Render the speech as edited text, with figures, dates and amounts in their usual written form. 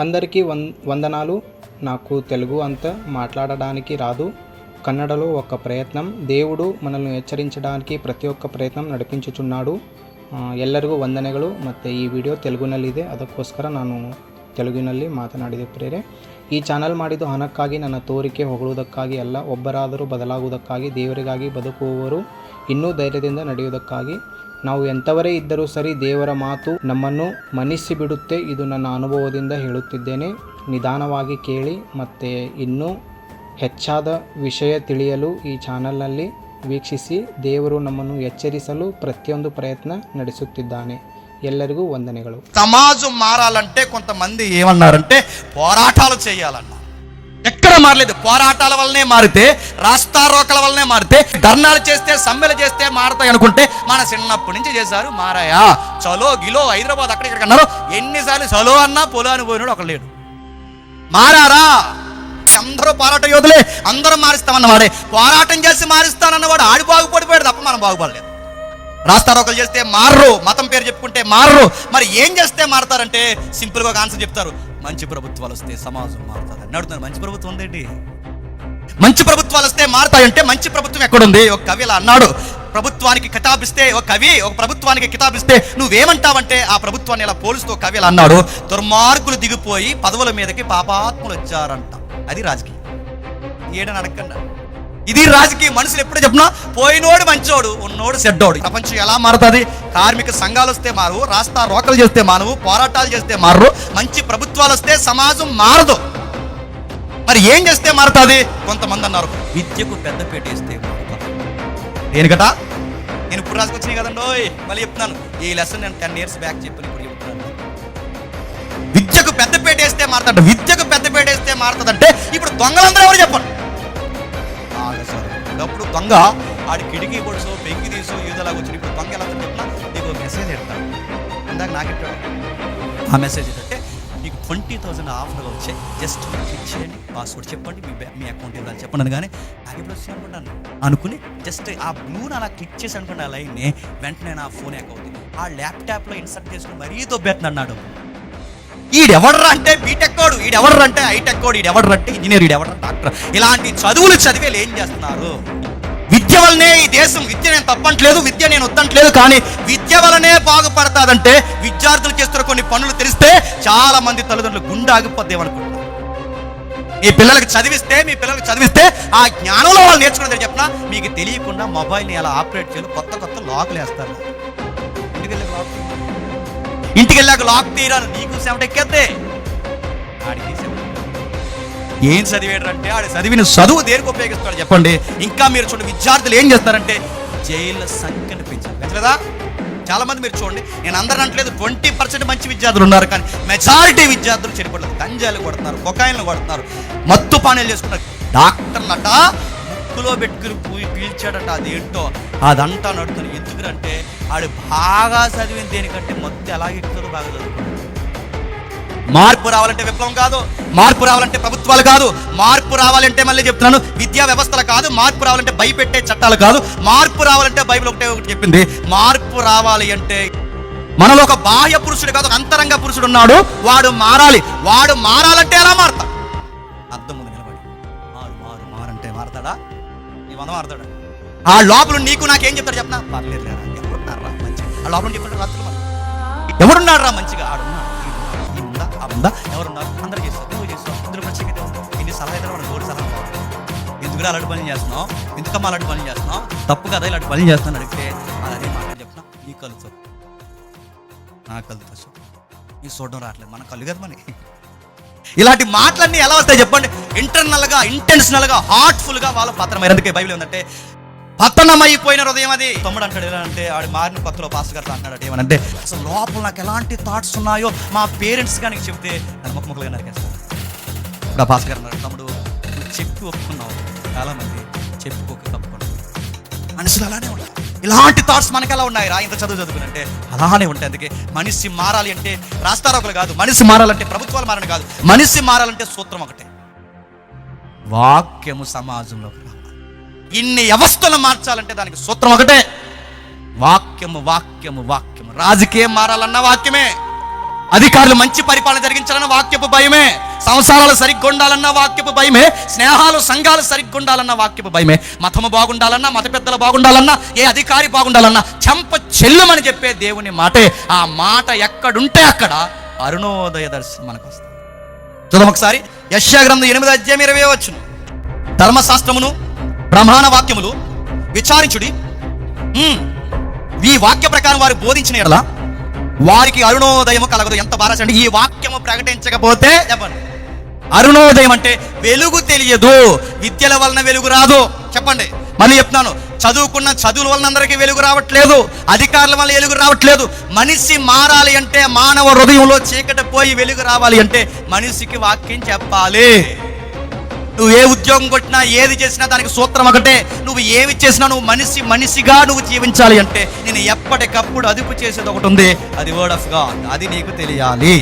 అందరికీ వందనాలు. నాకు తెలుగు అంత మాట్లాడడానికి రాదు. కన్నడలో ఒక ಪ್ರಯತ್ನ. దేవుడు మనల్ని ಎಚ್ಚರಿಂಚడానికి ಪ್ರತಿ ಒಕ್ಕ ಪ್ರಯತ್ನ ನಡಿಪಿಂಚುచున్నాడు. ಎಲ್ಲರಿಗೂ ವಂದನೆಗಳು. ಮತ್ತು ಈ ವಿಡಿಯೋ ತೆಲುಗಿನಲ್ಲಿದೆ, ಅದಕ್ಕೋಸ್ಕರ ನಾನು ತೆಲುಗಿನಲ್ಲಿ ಮಾತನಾಡಿದೆ ಪ್ರೇರೆ. ಈ ಚಾನಲ್ ಮಾಡಿದ್ದು ಹಣಕ್ಕಾಗಿ, ನನ್ನ ತೋರಿಕೆ ಹೊಗಳುವುದಕ್ಕಾಗಿ ಅಲ್ಲ, ಒಬ್ಬರಾದರೂ ಬದಲಾಗುವುದಕ್ಕಾಗಿ, ದೇವರಿಗಾಗಿ ಬದುಕುವವರು ಇನ್ನೂ ಧೈರ್ಯದಿಂದ ನಡೆಯುವುದಕ್ಕಾಗಿ. ನಾವು ಎಂಥವರೇ ಇದ್ದರೂ ಸರಿ, ದೇವರ ಮಾತು ನಮ್ಮನ್ನು ಮನ್ನಿಸಿಬಿಡುತ್ತೆ. ಇದು ನನ್ನ ಅನುಭವದಿಂದ ಹೇಳುತ್ತಿದ್ದೇನೆ. ನಿಧಾನವಾಗಿ ಕೇಳಿ. ಮತ್ತು ಇನ್ನೂ ಹೆಚ್ಚಾದ ವಿಷಯ ತಿಳಿಯಲು ಈ ಚಾನಲ್ನಲ್ಲಿ ವೀಕ್ಷಿಸಿ. ದೇವರು ನಮ್ಮನ್ನು ಎಚ್ಚರಿಸಲು ಪ್ರತಿಯೊಂದು ಪ್ರಯತ್ನ ನಡೆಸುತ್ತಿದ್ದಾನೆ. ಎಲ್ಲರಿಗೂ వందనಗಳು. సమాజం మారాలంటే కొంతమంది ఏమన్నారంటే పోరాటాలు చేయాలన్నారు. ఎక్కడ మారలేదు. పోరాటాల వల్లనే మారితే, రాస్తారోకల వల్లనే మారితే, ధర్నాలు చేస్తే, సమ్మెలు చేస్తే మారతాయి అనుకుంటే మన చిన్నప్పటి నుంచి చేశారు. మారాయా చలో గిలో హైదరాబాద్ అక్కడ అన్నారు. ఎన్నిసార్లు చలో అన్నా పొలాన్ని పోయినాడు ఒక లేడు. మారారా? అందరూ పోరాట యోధులే, అందరూ మారుస్తామన్నవాడే. పోరాటం చేసి మారుస్తానన్నవాడు ఆడి బాగుపడిపోయాడు తప్ప మనం బాగుపడలేదు. రాస్తారోకలు చేస్తే మారరు, మతం పేరు చెప్పుకుంటే మారరు. మరి ఏం చేస్తే మారతారంటే సింపుల్గా ఒక ఆన్సర్ చెప్తారు. మంచి ప్రభుత్వాలు వస్తే సమాజం మారుతుంది అని అడుగుతున్నారు. మంచి ప్రభుత్వం ఉందేంటి? మంచి ప్రభుత్వాలు వస్తే మారుతాయంటే మంచి ప్రభుత్వం ఎక్కడుంది? ఒక కవి ఇలా అన్నాడు. ప్రభుత్వానికి కితాబిస్తే, ఒక కవి ఒక ప్రభుత్వానికి కితాబిస్తే నువ్వేమంటావంటే ఆ ప్రభుత్వాన్ని ఇలా పోలుస్తూ కవి ఇలా అన్నాడు. దుర్మార్గులు దిగిపోయి పదవుల మీదకి పాపాత్ములు వచ్చారంట. అది రాజకీయం. ఏడని అడగండి, ఇది రాజకీయ. మనుషులు ఎప్పుడూ చెప్పినా పోయినోడు మంచోడు, ఉన్నోడు చెడ్డోడు. ప్రపంచం ఎలా మారుతుంది? కార్మిక సంఘాలు వస్తే మారు, రాస్తా రోకలు చేస్తే మానవు, పోరాటాలు చేస్తే మారు. మంచి ప్రభుత్వాలు వస్తే సమాజం మారదు. మరి ఏం చేస్తే మారుతుంది? కొంతమంది అన్నారు విద్యకు పెద్దపీట వేస్తే మారుతుంది. దేనికట? నేను ఇప్పుడు రాసుకొచ్చినాయి కదండో, మళ్ళీ చెప్తున్నాను. ఈ లెసన్ నేను 10 years బ్యాక్ చెప్పాను, ఇప్పుడు చెప్తున్నాను. విద్యకు పెద్దపీట వేస్తే మారుతుంట. విద్యకు పెద్దపీట వేస్తే మారుతుందంటే ఇప్పుడు దొంగలందరూ ఎవరు చెప్పండి? అప్పుడు దొంగ ఆడి కిటికీ పొడుసో పెంకి తీసో ఏదోలాగా వచ్చి ఇప్పుడు దొంగ ఎలా చెప్పినా నీకు మెసేజ్ ఎడతాడు. ఇందాక నాకు ఎట్టాడు ఆ మెసేజ్ ఏంటంటే, నీకు 20,000 ఆఫర్గా వచ్చాయి, జస్ట్ క్లిక్ చేయండి, పాస్వర్డ్ చెప్పండి, మీ అకౌంట్ ఇవ్వాలి చెప్పండి. కానీ నాకు ఇప్పుడు వచ్చి అనుకుంటాను అనుకుని జస్ట్ ఆ బ్లూని అలా క్లిక్ చేసి అనుకున్న ఆ లైన్ని వెంటనే నా ఫోన్ హ్యాక్ అవుతుంది. ఆ ల్యాప్టాప్లో ఇన్సర్ట్ చేసుకుని మరీ దొబ్బెత్తన్నాడు. ఈడెవడరా అంటే బీటెక్ కోడు, ఈడెవడరా అంటే హైటెక్ కోడు, ఈడెవడరా అంటే ఇంజనీర్, ఈడెవడరా డాక్టర్. ఇలాంటి చదువులు చదివేలు ఏం చేస్తున్నారు? విద్య వల్లనే ఈ దేశం. విద్య నేను తప్పట్లేదు, విద్య నేను వద్దంటలేదు, కానీ విద్య వల్లనే బాగుపడతాదంటే విద్యార్థులు చేస్తున్న కొన్ని పనులు తెలిస్తే చాలా మంది తల్లిదండ్రులు గుండె ఆగిపోద్దేమనుకుంటున్నారు. మీ పిల్లలకి చదివిస్తే ఆ జ్ఞానంలో వాళ్ళు నేర్చుకున్నది చెప్పినా మీకు తెలియకుండా మొబైల్ని ఎలా ఆపరేట్ చేయాలి కొత్త లాకులు వేస్తారు. ఇంటికి వెళ్ళాక లాక్ తీయరాను, నీకు సెమటెక్కేద్దే. ఆడికి ఏం చదివేడు అంటే ఆడు చదివిన చదువు దేనికి ఉపయోగిస్తాడు చెప్పండి? ఇంకా మీరు చూడండి, విద్యార్థులు ఏం చేస్తారంటే జైళ్ళ సంఖ్యను పెంచలేదా? చాలా మంది మీరు చూడండి, నేను అందరూ అంటలేదు, 20% మంచి విద్యార్థులు ఉన్నారు, కానీ మెజారిటీ విద్యార్థులు చెడిపోలేదు. గంజాయిలు కొడుతున్నారు, కొకాయిన్లు కొడుతున్నారు, మత్తు పానీయాలు చేసుకున్నారు. డాక్టర్లట ముక్కులో పెట్టుకుని పీల్చాడట, అదేంటో అదంతా నడుతుంది. ఎందుకంటే ఆడు బాగా చదివిన దేనికంటే మొత్తం ఎలాగ ఎక్కుతుందో బాగా చదువుకుంటాడు. మార్పు రావాలంటే విప్లవం కాదు, మార్పు రావాలంటే ప్రభుత్వాలు కాదు, మార్పు రావాలంటే మళ్ళీ చెప్తున్నాను విద్యా వ్యవస్థలు కాదు, మార్పు రావాలంటే భయపెట్టే చట్టాలు కాదు, మార్పు రావాలంటే బైబిల్ ఒకటి చెప్పింది. మార్పు రావాలి అంటే మనలో ఒక బాహ్య పురుషుడు కాదు, ఒక అంతరంగ పురుషుడు ఉన్నాడు, వాడు మారాలి. వాడు మారాలంటే ఎలా మారతా? అర్థం ముందు నిలబడి మారంటే మారతాడా? నీ వంద మారతాడా? ఆ లోపల నీకు నాకేం చెప్తాడు చెప్పనా? పర్లేదు లేరా, ఎవరున్నారా మంచి ఆ లోపల చెప్తాడు రాత్రులు ఎవరున్నాడు రా మంచిగా, ఆడున్నా ఉందా ఎవరున్నారు, అందరూ చేస్తారు, నువ్వు చేస్తావు, అందరూ మంచిగా ఇన్ని సలహా అయితే వాడు తోడు సలహా కావాలి. ఎందుకు అలాంటి పని చేస్తున్నావు, ఎందుకమ్మా అలాంటి పని చేస్తున్నావు, తప్పు కదా ఇలాంటి పని చేస్తున్నాను అడిగితే అదే మాట చెప్తున్నా. నీ కలుతో నా కలుతో నీ చూడడం రావట్లేదు, మన కళ్ళు కదా మని. ఇలాంటి మాటలన్నీ ఎలా వస్తాయి చెప్పండి? ఇంటర్నల్గా, ఇంటెన్షనల్గా, హార్ట్ఫుల్గా వాళ్ళ పతనమైనందుకే అందుకే బైబిల్ ఏంటంటే పతనమైపోయిన హృదయం అది. తమ్ముడు అంటాడు ఎలా అంటే, ఆడు మారిన కొత్తలో పాస్టర్ గారు అంటాడు ఏమనంటే, అసలు లోపల నాకు ఎలాంటి థాట్స్ ఉన్నాయో మా పేరెంట్స్ కానీ చెప్తే నన్ను ముక్కలుగా నరికేస్తారు. ఇప్పుడు పాస్టర్ గారు అన్నారు, తమ్ముడు నువ్వు చెప్పి ఒప్పుకున్నావు, చాలామంది చెప్పుకోక తప్పుకున్నావు. మనుషులు అలానే ఉంటాయి. ఇలాంటి థాట్స్ మనకి ఎలా ఉన్నాయి రా, ఇంత చదువుకునంటే అలానే ఉంటాయి. అందుకే మనిషి మారాలి అంటే రాస్తారోకలు కాదు, మనిషి మారాలంటే ప్రభుత్వాలు మారని కాదు, మనిషి మారాలంటే సూత్రం ఒకటే, వాక్యము సమాజంలోకి రావాలి. ఇన్ని వ్యవస్థలు మార్చాలంటే దానికి సూత్రం ఒకటే, వాక్యము. రాజకీయం మారాలన్న వాక్యమే, అధికారులు మంచి పరిపాలన జరిగించాలన్న వాక్యపు భయమే, సంసారాలు సరిగ్గా ఉండాలన్న వాక్యపు భయమే, స్నేహాలు సంఘాలు సరిగ్గా ఉండాలన్న వాక్యపు భయమే, మతము బాగుండాలన్నా, మత పెద్దలు బాగుండాలన్నా, ఏ అధికారి బాగుండాలన్నా చెంప చెల్లుమని చెప్పే దేవుని మాటే. ఆ మాట ఎక్కడుంటే అక్కడ అరుణోదయ దర్శనం మనకు వస్తుంది. చూద్దాం ఒకసారి యెషయా గ్రంథం 8:20 ధర్మశాస్త్రమును ప్రమాణ వాక్యములు విచారించుడి, ఈ వాక్య ప్రకారం వారు బోధించిన ఎడల వారికి అరుణోదయము కలగదు. ఎంత బాగా అంటే ఈ వాక్యము ప్రకటించకపోతే చెప్పండి, అరుణోదయం అంటే వెలుగు తెలియదు, విద్యల వలన వెలుగు రాదు. చెప్పండి, మళ్ళీ చెప్తున్నాను, చదువుకున్న చదువుల వలన అందరికీ వెలుగు రావట్లేదు, అధికారుల వల్ల వెలుగు రావట్లేదు. మనిషి మారాలి అంటే, మానవ హృదయంలో చీకటి పోయి వెలుగు రావాలి అంటే మనిషికి వాక్యం చెప్పాలి. నువ్వు ఏ ఉద్యోగం కొట్టినా, ఏది చేసినా దానికి సూత్రం ఒకటే. నువ్వు ఏమి చేసినా నువ్వు మనిషిగా నువ్వు జీవించాలి అంటే నేను ఎప్పటికప్పుడు అదుపు చేసేది ఒకటి ఉంది, అది వర్డ్ ఆఫ్ గాడ్. అది నీకు తెలియాలి.